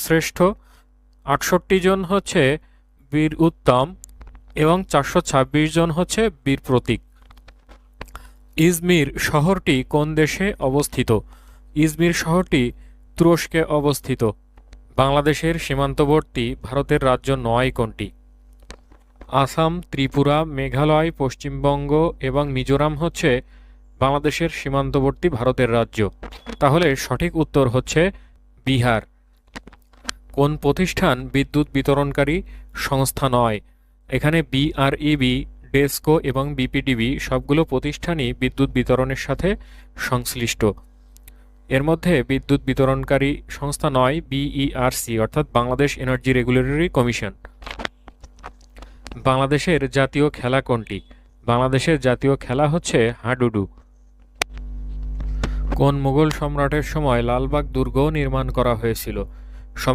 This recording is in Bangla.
বীরশ্রেষ্ঠ, 68 জন হচ্ছে বীর উত্তম এবং 426 জন হচ্ছে বীর প্রতীক। ইজমির শহরটি কোন দেশে অবস্থিত? ইজমির শহরটি তুরস্কে অবস্থিত। বাংলাদেশের সীমান্তবর্তী ভারতের রাজ্য নয় কোনটি? আসাম, ত্রিপুরা, মেঘালয়, পশ্চিমবঙ্গ এবং মিজোরাম হচ্ছে বাংলাদেশের সীমান্তবর্তী ভারতের রাজ্য। তাহলে সঠিক উত্তর হচ্ছে বিহার। কোন প্রতিষ্ঠান বিদ্যুৎ বিতরণকারী সংস্থা নয়? এখানে বিআরইবি, ডেসকো এবং বিপিডিবি সবগুলো প্রতিষ্ঠানই বিদ্যুৎ বিতরণের সাথে সংশ্লিষ্ট। এর মধ্যে বিদ্যুৎ বিতরণকারী সংস্থা নয় বিইআরসি অর্থাৎ বাংলাদেশ এনার্জি রেগুলেটরি কমিশন। বাংলাদেশের জাতীয় খেলা কোনটি? বাংলাদেশের জাতীয় খেলা হচ্ছে হাডুডু। কোন মুঘল সম্রাটের সময় লালবাগ দুর্গ নির্মাণ করা হয়েছিল?